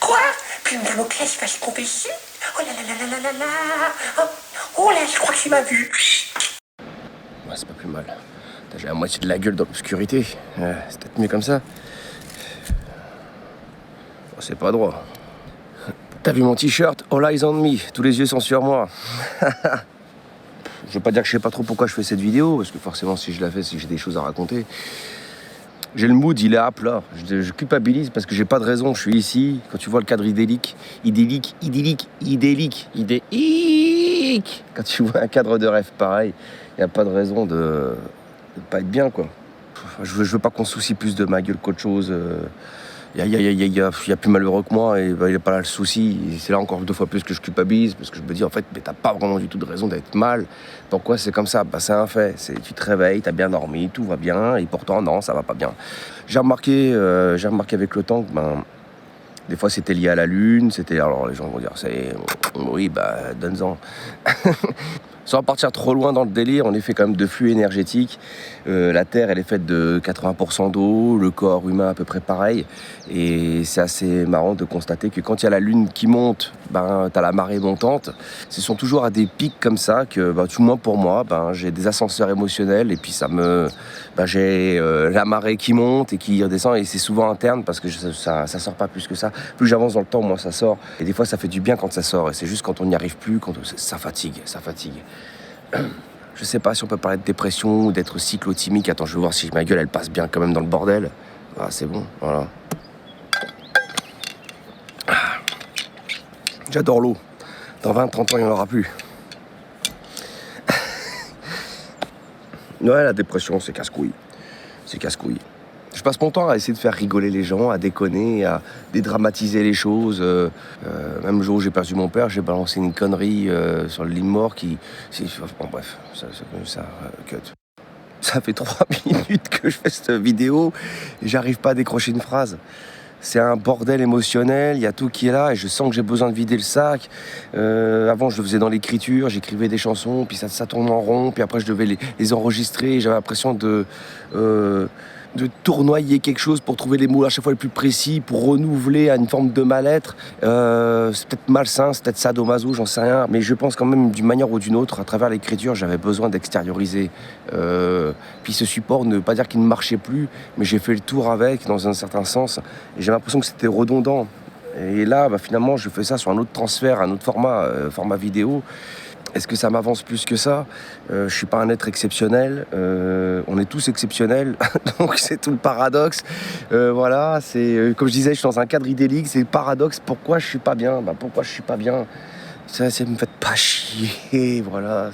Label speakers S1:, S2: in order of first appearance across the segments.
S1: Quoi? Plume Damoclès va se tomber ici? Oh là là là là là là là. Oh là, je crois qu'il m'a vu.
S2: Ouais, c'est pas plus mal. J'ai la moitié de la gueule dans l'obscurité. C'est peut-être mieux comme ça. Oh, c'est pas droit. T'as vu mon t-shirt? All eyes on me. Tous les yeux sont sur moi. Je veux pas dire que je sais pas trop pourquoi je fais cette vidéo, parce que forcément, si je la fais, c'est que j'ai des choses à raconter. J'ai le mood, il est à plat. Je culpabilise parce que j'ai pas de raison. Je suis ici. Quand tu vois le cadre idyllique. Quand tu vois un cadre de rêve pareil, il n'y a pas de raison de pas être bien, quoi. Je veux pas qu'on se soucie plus de ma gueule qu'autre chose. Il y a plus malheureux que moi et il n'y a pas là le souci. Et c'est là encore 2 fois plus que je culpabilise parce que je me dis en fait, mais t'as pas vraiment du tout de raison d'être mal. Pourquoi c'est comme ça? Bah, c'est un fait. Tu te réveilles, t'as bien dormi, tout va bien et pourtant non, ça va pas bien. J'ai remarqué avec le temps que des fois c'était lié à la lune. Alors les gens vont dire oui, bah donne-en. Sans partir trop loin dans le délire, on est fait quand même de flux énergétiques. La Terre, elle est faite de 80% d'eau, le corps humain à peu près pareil. Et c'est assez marrant de constater que quand il y a la Lune qui monte, t'as la marée montante. Ce sont toujours à des pics comme ça que, tout moins pour moi, j'ai des ascenseurs émotionnels et puis j'ai la marée qui monte et qui redescend et c'est souvent interne parce que ça sort pas plus que ça. Plus j'avance dans le temps, moins ça sort. Et des fois, ça fait du bien quand ça sort. Et c'est juste quand on n'y arrive plus, ça fatigue. Je sais pas si on peut parler de dépression ou d'être cyclotimique. Attends, je vais voir si ma gueule elle passe bien quand même dans le bordel. Ah, c'est bon, voilà. J'adore l'eau. Dans 20-30 ans, il n'y en aura plus. Ouais, la dépression, c'est casse-couille. Je passe mon temps à essayer de faire rigoler les gens, à déconner, à dédramatiser les choses. Même le jour où j'ai perdu mon père, j'ai balancé une connerie sur le lit de mort qui... Bon, bref, ça cut. Ça fait 3 minutes que je fais cette vidéo et j'arrive pas à décrocher une phrase. C'est un bordel émotionnel, il y a tout qui est là et je sens que j'ai besoin de vider le sac. Avant, je le faisais dans l'écriture, j'écrivais des chansons, puis ça tourne en rond, puis après, je devais les enregistrer et j'avais l'impression de tournoyer quelque chose pour trouver les mots à chaque fois les plus précis, pour renouveler à une forme de mal-être. C'est peut-être malsain, c'est peut-être sadomaso, j'en sais rien, mais je pense quand même d'une manière ou d'une autre, à travers l'écriture, j'avais besoin d'extérioriser. Puis ce support, ne veut pas dire qu'il ne marchait plus, mais j'ai fait le tour avec, dans un certain sens, et j'ai l'impression que c'était redondant. Et là, finalement, je fais ça sur un autre transfert, un autre format vidéo. Est-ce que ça m'avance plus que ça? Je suis pas un être exceptionnel. On est tous exceptionnels, donc c'est tout le paradoxe. Voilà, c'est comme je disais, je suis dans un cadre idyllique. C'est le paradoxe. Pourquoi je suis pas bien? Pourquoi je suis pas bien? Ça me fait pas chier. Voilà.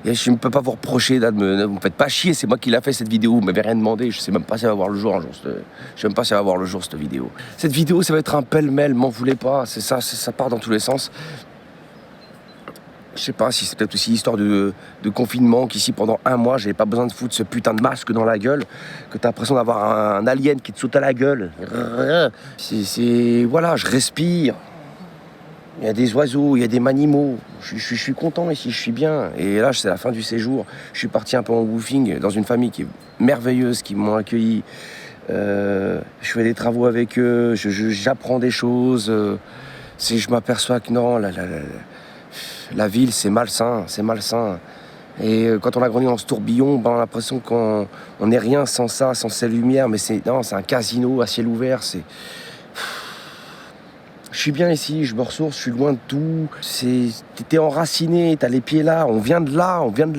S2: Je ne peux pas vous reprocher là, vous me faites pas chier. C'est moi qui l'a fait cette vidéo. Vous m'avez rien demandé. Je sais même pas si elle va voir le jour un jour. Je sais même pas si elle va voir le jour cette vidéo. Cette vidéo, ça va être un pêle-mêle. M'en voulez pas. C'est ça part dans tous les sens. Je sais pas si c'est peut-être aussi histoire de confinement, qu'ici pendant 1 mois, j'avais pas besoin de foutre ce putain de masque dans la gueule, que t'as l'impression d'avoir un alien qui te saute à la gueule. Voilà, je respire. Il y a des oiseaux, il y a des animaux. Je suis content ici, je suis bien. Et là, c'est la fin du séjour. Je suis parti un peu en woofing dans une famille qui est merveilleuse, qui m'ont accueilli. Je fais des travaux avec eux, j'apprends des choses. Je m'aperçois que non, la ville, c'est malsain. Et quand on a grandi dans ce tourbillon, on a l'impression qu'on n'est rien sans ça, sans ces lumières. Mais c'est un casino à ciel ouvert. Je suis bien ici, je me ressource, je suis loin de tout. T'es enraciné, t'as les pieds là, on vient de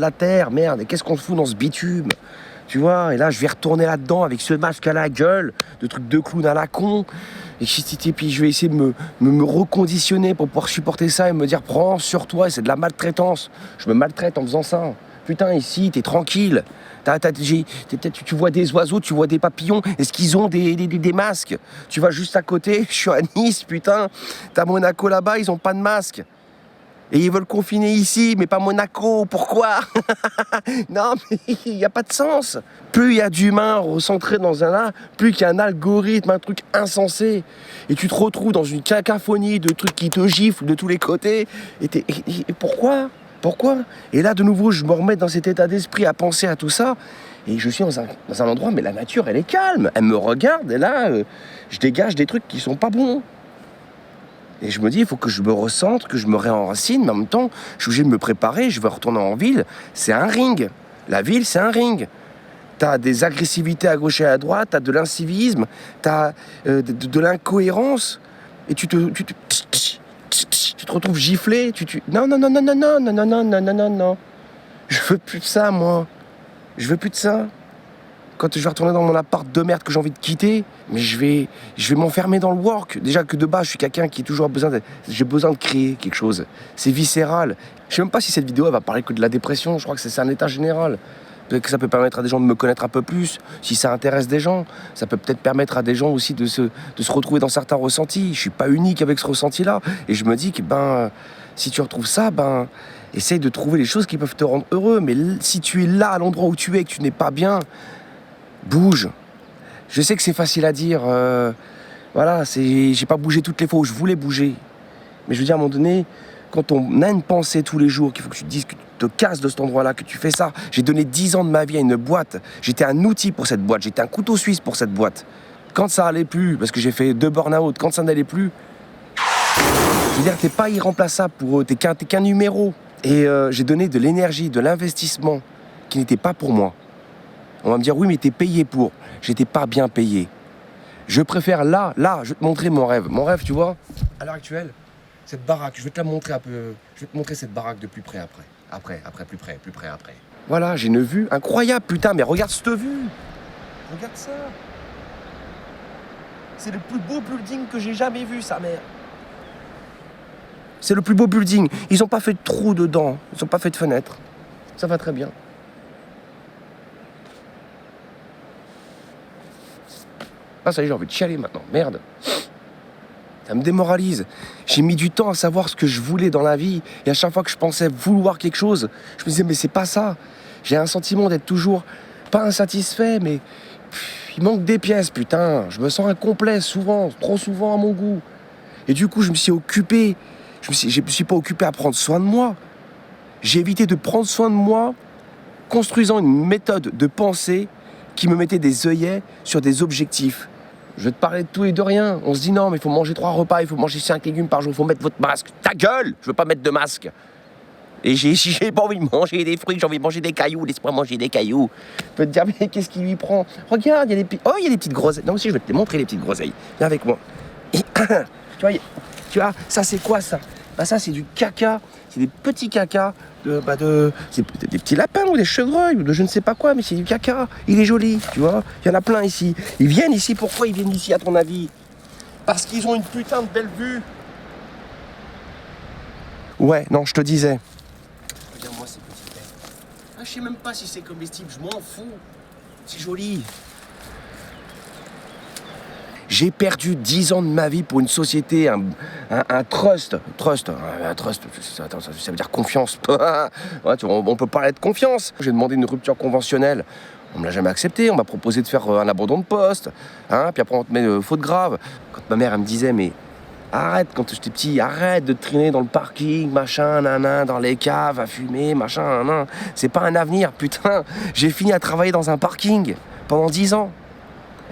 S2: la terre. Merde, et qu'est-ce qu'on se fout dans ce bitume? Tu vois, et là, je vais retourner là-dedans avec ce masque à la gueule, de trucs de clown à la con. Et puis je vais essayer de me reconditionner pour pouvoir supporter ça et me dire, prends sur toi, c'est de la maltraitance. Je me maltraite en faisant ça. Putain, ici, t'es tranquille. Tu vois des oiseaux, tu vois des papillons. Est-ce qu'ils ont des masques? Tu vas juste à côté, je suis à Nice, putain. T'as Monaco là-bas, ils ont pas de masque. Et ils veulent confiner ici, mais pas Monaco. Pourquoi? Non, mais il n'y a pas de sens. Plus il y a d'humains recentrés dans un là, plus qu'il y a un algorithme, un truc insensé. Et tu te retrouves dans une cacophonie de trucs qui te giflent de tous les côtés. Et pourquoi? Et là, de nouveau, je me remets dans cet état d'esprit à penser à tout ça. Et je suis dans un endroit, mais la nature, elle est calme. Elle me regarde, et là, je dégage des trucs qui sont pas bons. Et je me dis, il faut que je me recentre, que je me réenracine, mais en même temps, je suis obligé de me préparer, je vais retourner en ville. C'est un ring. La ville, c'est un ring. T'as des agressivités à gauche et à droite, t'as de l'incivisme, t'as de l'incohérence, et tu te retrouves giflé. Non, non, non, non, non, non, non, non, non, non, non, non, non. Je veux plus de ça, moi. Je veux plus de ça. Quand je vais retourner dans mon appart de merde que j'ai envie de quitter, mais je vais m'enfermer dans le work. Déjà que de base, je suis quelqu'un qui a toujours j'ai besoin de créer quelque chose. C'est viscéral. Je sais même pas si cette vidéo elle va parler que de la dépression. Je crois que c'est un état général. Peut-être que ça peut permettre à des gens de me connaître un peu plus, si ça intéresse des gens. Ça peut peut-être permettre à des gens aussi de se retrouver dans certains ressentis. Je suis pas unique avec ce ressenti-là. Et je me dis que si tu retrouves ça, essaye de trouver les choses qui peuvent te rendre heureux. Mais si tu es là, à l'endroit où tu es, et que tu n'es pas bien, bouge. Je sais que c'est facile à dire. Voilà, j'ai pas bougé toutes les fois où je voulais bouger. Mais je veux dire, à un moment donné, quand on a une pensée tous les jours, qu'il faut que tu te dises que tu te casses de cet endroit-là, que tu fais ça. J'ai donné 10 ans de ma vie à une boîte. J'étais un outil pour cette boîte. J'étais un couteau suisse pour cette boîte. Quand ça allait plus, parce que j'ai fait 2 burn-out, quand ça n'allait plus, je veux dire, t'es pas irremplaçable pour eux. T'es qu'un numéro. Et j'ai donné de l'énergie, de l'investissement qui n'était pas pour moi. On va me dire, oui, mais t'es payé pour. J'étais pas bien payé. Je préfère là, je vais te montrer mon rêve. Mon rêve, tu vois, à l'heure actuelle, cette baraque, je vais te la montrer un peu. Je vais te montrer cette baraque de plus près après. Après, plus près après. Voilà, j'ai une vue incroyable, putain, mais regarde cette vue. Regarde ça. C'est le plus beau building que j'ai jamais vu, sa mère. C'est le plus beau building. Ils ont pas fait de trou dedans. Ils ont pas fait de fenêtre. Ça va très bien. Ah, ça y est, j'ai envie de chialer maintenant. Merde. Ça me démoralise. J'ai mis du temps à savoir ce que je voulais dans la vie. Et à chaque fois que je pensais vouloir quelque chose, je me disais, mais c'est pas ça. J'ai un sentiment d'être toujours pas insatisfait, mais il manque des pièces, putain. Je me sens incomplet souvent, trop souvent à mon goût. Et du coup, je me suis occupé. Je me suis pas occupé à prendre soin de moi. J'ai évité de prendre soin de moi, construisant une méthode de pensée qui me mettait des œillets sur des objectifs. Je vais te parler de tout et de rien. On se dit non, mais il faut manger 3 repas, il faut manger 5 légumes par jour, il faut mettre votre masque. Ta gueule! Je veux pas mettre de masque. Et j'ai pas envie de manger des fruits, j'ai envie de manger des cailloux, laisse-moi manger des cailloux. Tu peux te dire, mais qu'est-ce qui lui prend? Regarde, il y a des petites groseilles. Non, aussi, je vais te les montrer, les petites groseilles. Viens avec moi. Et, tu vois, ça c'est quoi ça? Ça c'est du caca, c'est des petits cacas c'est des petits lapins ou des chevreuils ou de je ne sais pas quoi, mais c'est du caca. Il est joli, tu vois. Il y en a plein ici. Ils viennent ici, pourquoi ils viennent ici à ton avis? Parce qu'ils ont une putain de belle vue. Ouais, non, je te disais. Regarde-moi ces petits bêtes. Je sais même pas si c'est comestible, je m'en fous. C'est joli. J'ai perdu 10 ans de ma vie pour une société, un trust. Un trust, ça veut dire confiance. Ouais, on peut parler de confiance. J'ai demandé une rupture conventionnelle. On me l'a jamais accepté. On m'a proposé de faire un abandon de poste. Puis après, on te met faute grave. Quand ma mère, elle me disait, mais arrête, quand j'étais petit, arrête de traîner dans le parking, machin, dans les caves, à fumer, machin, C'est pas un avenir, putain. J'ai fini à travailler dans un parking pendant 10 ans.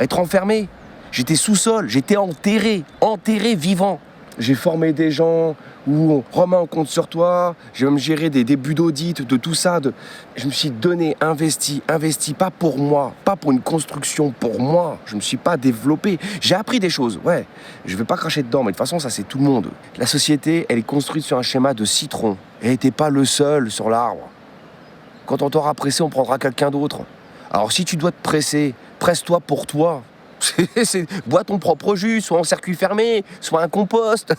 S2: À être enfermé. J'étais sous-sol, j'étais enterré vivant. J'ai formé des gens où Romain, on compte sur toi. J'ai même géré des débuts d'audit, de tout ça. Je me suis donné, investi, pas pour moi, pas pour une construction, pour moi. Je me suis pas développé. J'ai appris des choses, ouais. Je vais pas cracher dedans, mais de toute façon, ça c'est tout le monde. La société, elle est construite sur un schéma de citron. Et t'es pas le seul sur l'arbre. Quand on t'aura pressé, on prendra quelqu'un d'autre. Alors si tu dois te presser, presse-toi pour toi. Bois ton propre jus, soit en circuit fermé, soit un compost.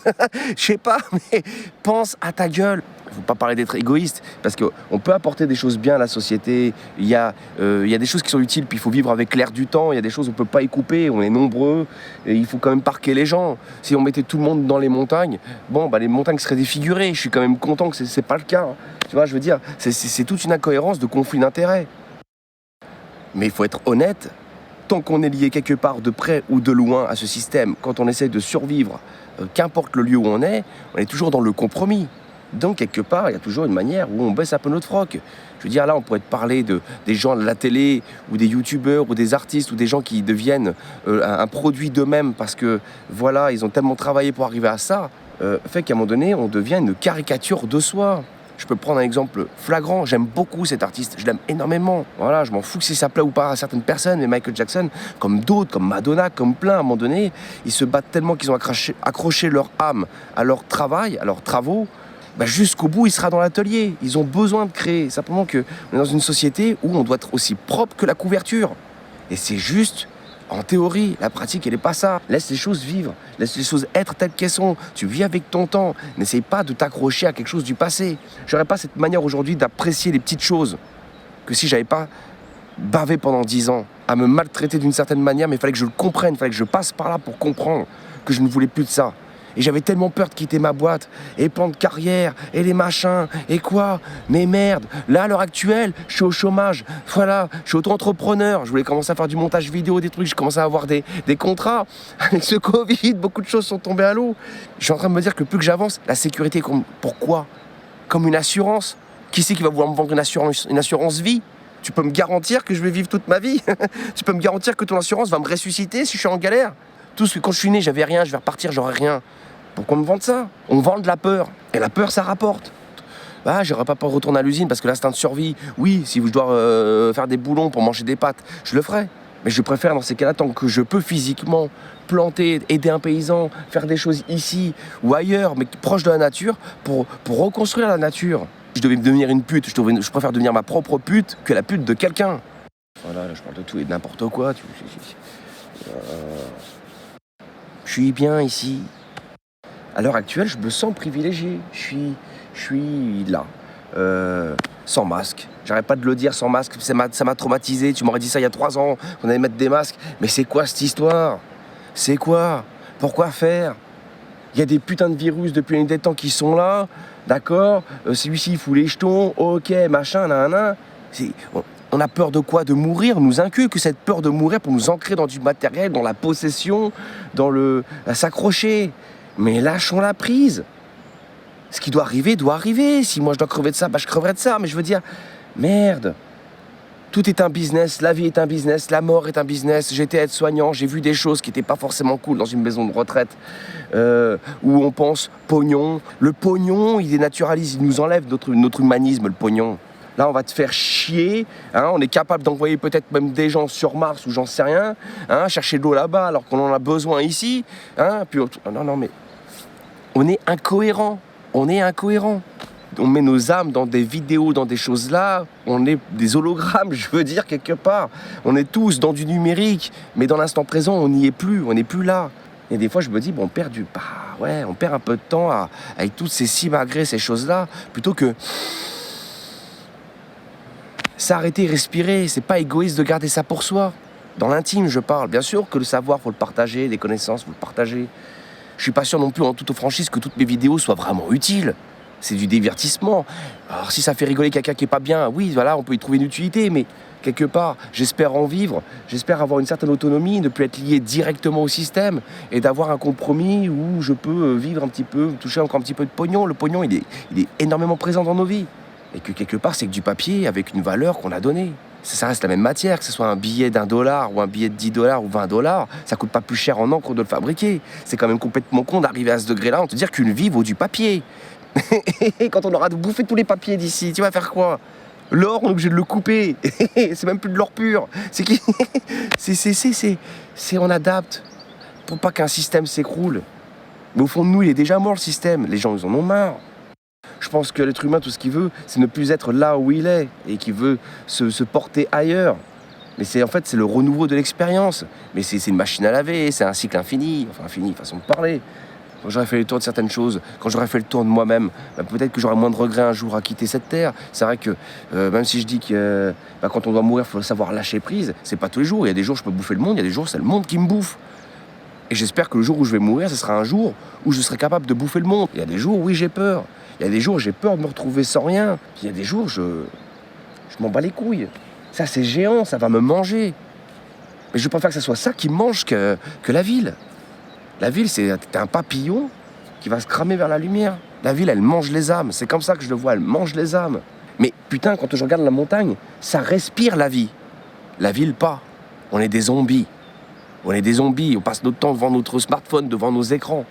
S2: Je sais pas, mais pense à ta gueule. Il ne faut pas parler d'être égoïste, parce qu'on peut apporter des choses bien à la société. Il y a des choses qui sont utiles, puis il faut vivre avec l'air du temps. Il y a des choses qu'on ne peut pas y couper, on est nombreux, et il faut quand même parquer les gens. Si on mettait tout le monde dans les montagnes, les montagnes seraient défigurées. Je suis quand même content que c'est pas le cas. Tu vois, je veux dire, c'est toute une incohérence de conflit d'intérêts. Mais il faut être honnête. Tant qu'on est lié quelque part de près ou de loin à ce système, quand on essaie de survivre, qu'importe le lieu où on est toujours dans le compromis. Donc, quelque part, il y a toujours une manière où on baisse un peu notre froc. Je veux dire, là, on pourrait te parler des gens de la télé, ou des youtubeurs, ou des artistes, ou des gens qui deviennent un produit d'eux-mêmes parce que, voilà, ils ont tellement travaillé pour arriver à ça, fait qu'à un moment donné, on devient une caricature de soi. Je peux prendre un exemple flagrant. J'aime beaucoup cet artiste. Je l'aime énormément. Voilà, je m'en fous si ça plaît ou pas à certaines personnes. Mais Michael Jackson, comme d'autres, comme Madonna, comme plein, à un moment donné, ils se battent tellement qu'ils ont accroché leur âme à leur travail, à leurs travaux. Bah jusqu'au bout, il sera dans l'atelier. Ils ont besoin de créer. Simplement qu'on est dans une société où on doit être aussi propre que la couverture. Et c'est juste... En théorie, la pratique, elle n'est pas ça. Laisse les choses vivre, laisse les choses être telles qu'elles sont. Tu vis avec ton temps. N'essaye pas de t'accrocher à quelque chose du passé. J'aurais pas cette manière aujourd'hui d'apprécier les petites choses que si j'avais pas bavé pendant 10 ans, à me maltraiter d'une certaine manière, mais il fallait que je le comprenne, il fallait que je passe par là pour comprendre que je ne voulais plus de ça. Et j'avais tellement peur de quitter ma boîte, et plan de carrière, et les machins, et quoi. Mais merde, là, à l'heure actuelle, je suis au chômage. Voilà, je suis auto-entrepreneur. Je voulais commencer à faire du montage vidéo, des trucs. Je commençais à avoir des contrats. Avec ce Covid, beaucoup de choses sont tombées à l'eau. Je suis en train de me dire que plus que j'avance, la sécurité, pourquoi ? Comme une assurance. Qui c'est qui va vouloir me vendre une assurance vie ? Tu peux me garantir que je vais vivre toute ma vie ? Tu peux me garantir que ton assurance va me ressusciter si je suis en galère ? Tout ce que quand je suis né, j'avais rien, je vais repartir, j'aurai rien. Pourquoi me vendre ça ? On vend de la peur. Et la peur, ça rapporte. Ah, j'aurais pas peur de retourner à l'usine parce que l'instinct de survie, oui, si je dois faire des boulons pour manger des pâtes, je le ferai. Mais je préfère dans ces cas-là, tant que je peux physiquement planter, aider un paysan, faire des choses ici ou ailleurs, mais proche de la nature, pour reconstruire la nature. Je devais devenir une pute, je préfère devenir ma propre pute que la pute de quelqu'un. Voilà, là, je parle de tout et de n'importe quoi. Je suis bien ici. À l'heure actuelle, je me sens privilégié. Je suis là, sans masque. J'arrête pas de le dire, sans masque, ça m'a traumatisé. Tu m'aurais dit ça il y a 3 ans, qu'on allait mettre des masques. Mais c'est quoi cette histoire ? C'est quoi ? Pourquoi faire ? Il y a des putains de virus depuis des temps qui sont là, d'accord ? Celui-ci, il fout les jetons, ok, machin, nanana. On a peur de quoi ? De mourir. On nous inculque cette peur de mourir pour nous ancrer dans du matériel, dans la possession, à s'accrocher. Mais lâchons la prise. Ce qui doit arriver, doit arriver. Si moi je dois crever de ça, je creverai de ça. Mais je veux dire, merde. Tout est un business, la vie est un business, la mort est un business. J'étais aide-soignant, j'ai vu des choses qui n'étaient pas forcément cool dans une maison de retraite où on pense pognon. Le pognon, il dénaturalise, il nous enlève notre humanisme, le pognon. Là, on va te faire chier, hein, on est capable d'envoyer peut-être même des gens sur Mars ou j'en sais rien, hein, chercher de l'eau là-bas alors qu'on en a besoin ici. Hein, puis, non, mais on est incohérent. On met nos âmes dans des vidéos, dans des choses là, on est des hologrammes, je veux dire, quelque part. On est tous dans du numérique, mais dans l'instant présent, on n'y est plus, on n'est plus là. Et des fois, je me dis, on perd on perd un peu de temps avec toutes ces simagrées, ces choses-là, plutôt que s'arrêter, respirer. C'est pas égoïste de garder ça pour soi. Dans l'intime, je parle. Bien sûr que le savoir, faut le partager, les connaissances, faut le partager. Je suis pas sûr non plus, en toute franchise, que toutes mes vidéos soient vraiment utiles. C'est du divertissement. Alors si ça fait rigoler quelqu'un qui est pas bien, oui, voilà, on peut y trouver une utilité, mais quelque part, j'espère en vivre, j'espère avoir une certaine autonomie, ne plus être lié directement au système et d'avoir un compromis où je peux vivre un petit peu, toucher encore un petit peu de pognon. Le pognon, il est énormément présent dans nos vies. Et que quelque part, c'est que du papier avec une valeur qu'on a donnée. Ça reste la même matière, que ce soit un billet $1 ou un billet de $10 ou $20, ça coûte pas plus cher en encre de le fabriquer. C'est quand même complètement con d'arriver à ce degré-là, on te dire qu'une vie vaut du papier. Et quand on aura bouffé tous les papiers d'ici, tu vas faire quoi ? L'or, on est obligé de le couper. C'est même plus de l'or pur. On adapte pour pas qu'un système s'écroule. Mais au fond de nous, il est déjà mort le système. Les gens, ils en ont marre. Je pense que l'être humain, tout ce qu'il veut, c'est ne plus être là où il est et qu'il veut se porter ailleurs. Mais c'est le renouveau de l'expérience. Mais c'est une machine à laver, c'est un cycle infini. Enfin, infini, façon de parler. Quand j'aurai fait le tour de certaines choses, quand j'aurai fait le tour de moi-même, peut-être que j'aurai moins de regrets un jour à quitter cette terre. C'est vrai que même si je dis que quand on doit mourir, il faut savoir lâcher prise, c'est pas tous les jours. Il y a des jours, je peux bouffer le monde, il y a des jours, c'est le monde qui me bouffe. Et j'espère que le jour où je vais mourir, ce sera un jour où je serai capable de bouffer le monde. Il y a des jours, oui, j'ai peur. Il y a des jours, j'ai peur de me retrouver sans rien. Puis il y a des jours, je m'en bats les couilles. Ça, c'est géant, ça va me manger. Mais je préfère que ça soit ça qui me mange que la ville. La ville, t'es un papillon qui va se cramer vers la lumière. La ville, elle mange les âmes. C'est comme ça que je le vois, elle mange les âmes. Mais putain, quand je regarde la montagne, ça respire la vie. La ville, pas. On est des zombies. On est des zombies. On passe notre temps devant notre smartphone, devant nos écrans.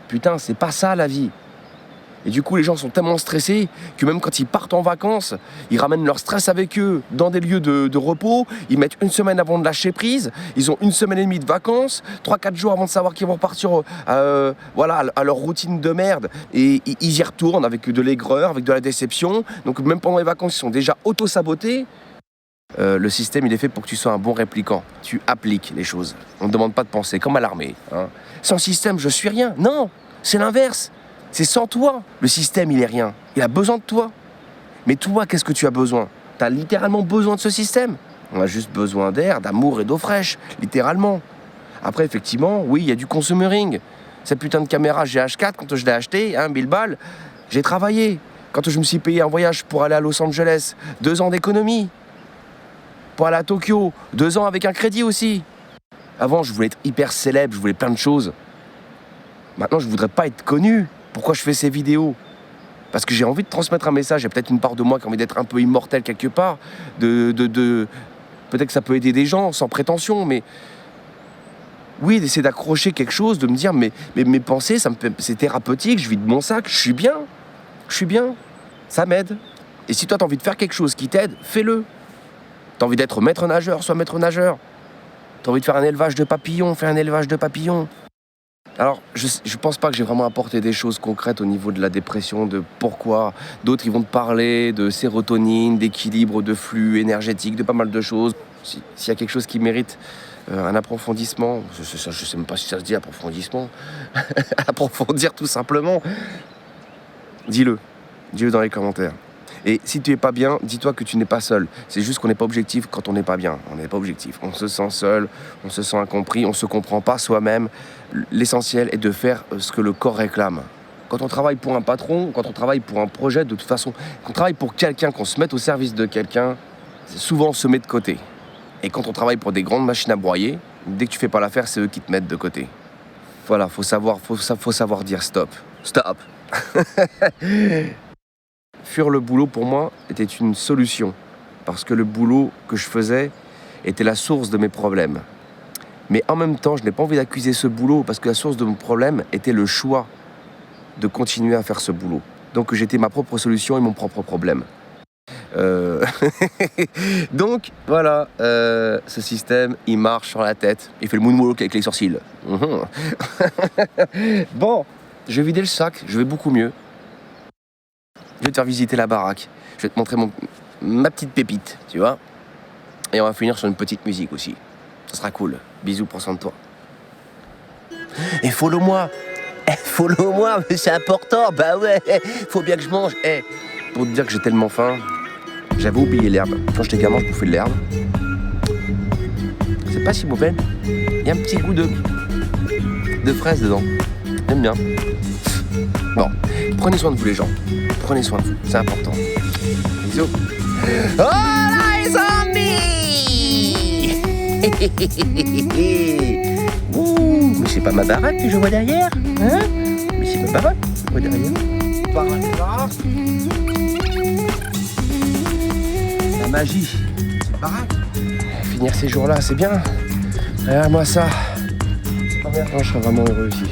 S2: Putain, c'est pas ça la vie. Et du coup, les gens sont tellement stressés que même quand ils partent en vacances, ils ramènent leur stress avec eux dans des lieux de repos. Ils mettent une semaine avant de lâcher prise. Ils ont 1 semaine et demie de vacances, 3-4 jours avant de savoir qu'ils vont repartir voilà, à leur routine de merde. Et ils y retournent avec de l'aigreur, avec de la déception. Donc même pendant les vacances, ils sont déjà auto-sabotés. Le système, il est fait pour que tu sois un bon répliquant. Tu appliques les choses. On ne demande pas de penser, comme à l'armée. Hein. Sans système, je suis rien. Non, c'est l'inverse. C'est sans toi. Le système, il est rien. Il a besoin de toi. Mais toi, qu'est-ce que tu as besoin? Tu as littéralement besoin de ce système. On a juste besoin d'air, d'amour et d'eau fraîche, littéralement. Après, effectivement, oui, il y a du consumering. Cette putain de caméra GH4, quand je l'ai acheté, 1000 balles, j'ai travaillé. Quand je me suis payé un voyage pour aller à Los Angeles, 2 ans d'économie. Pour aller à Tokyo, 2 ans avec un crédit aussi. Avant, je voulais être hyper célèbre, je voulais plein de choses. Maintenant, je voudrais pas être connu. Pourquoi je fais ces vidéos? Parce que j'ai envie de transmettre un message. Il y a peut-être une part de moi qui a envie d'être un peu immortel quelque part. Peut-être que ça peut aider des gens sans prétention, mais... Oui, d'essayer d'accrocher quelque chose, de me dire, mais mes pensées, c'est thérapeutique, je vide mon sac, je suis bien. Ça m'aide. Et si toi, tu as envie de faire quelque chose qui t'aide, fais-le. Tu as envie d'être maître nageur, sois maître nageur. Tu as envie de faire un élevage de papillons, fais un élevage de papillons. Alors, je pense pas que j'ai vraiment apporté des choses concrètes au niveau de la dépression, de pourquoi. D'autres, ils vont te parler de sérotonine, d'équilibre, de flux énergétique, de pas mal de choses. S'il y a quelque chose qui mérite un approfondissement, je sais même pas si ça se dit approfondissement, approfondir tout simplement, dis-le dans les commentaires. Et si tu es pas bien, dis-toi que tu n'es pas seul. C'est juste qu'on n'est pas objectif quand on n'est pas bien. On n'est pas objectif. On se sent seul, on se sent incompris, on se comprend pas soi-même. L'essentiel est de faire ce que le corps réclame. Quand on travaille pour un patron, quand on travaille pour un projet, de toute façon, quand on travaille pour quelqu'un, qu'on se mette au service de quelqu'un, c'est souvent on se met de côté. Et quand on travaille pour des grandes machines à broyer, dès que tu fais pas l'affaire, c'est eux qui te mettent de côté. Voilà, faut savoir dire stop. Stop. Fuir le boulot, pour moi, était une solution. Parce que le boulot que je faisais était la source de mes problèmes. Mais en même temps, je n'ai pas envie d'accuser ce boulot parce que la source de mon problème était le choix de continuer à faire ce boulot. Donc j'étais ma propre solution et mon propre problème. Donc, voilà, ce système, il marche sur la tête. Il fait le moonwalk avec les sourcils. Bon, je vais vider le sac, je vais beaucoup mieux. Je vais te faire visiter la baraque. Je vais te montrer ma petite pépite, tu vois. Et on va finir sur une petite musique aussi. Ça sera cool. Bisous, prends soin de toi. Et follow-moi. Follow-moi, mais c'est important. Bah ouais, faut bien que je mange. Pour te dire que j'ai tellement faim, j'avais oublié l'herbe. Quand j'étais gamin, je bouffais de l'herbe. C'est pas si mauvais. Il y a un petit goût de fraise dedans. J'aime bien. Bon, prenez soin de vous les gens. Prenez soin de vous, c'est important. Bisous. Oh là, les zombies. Ouh, mais c'est pas ma baraque que je vois derrière, hein? Mais c'est ma baraque que je vois derrière. Par là. La magie, c'est baraque. Finir ces jours-là, c'est bien. Regarde-moi ça. Oh merde, je serais vraiment heureux ici.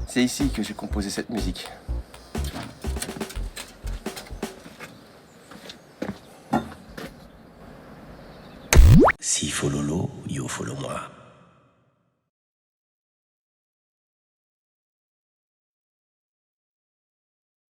S2: C'est ici que j'ai composé cette musique. Si follow l'eau, yo follow moi.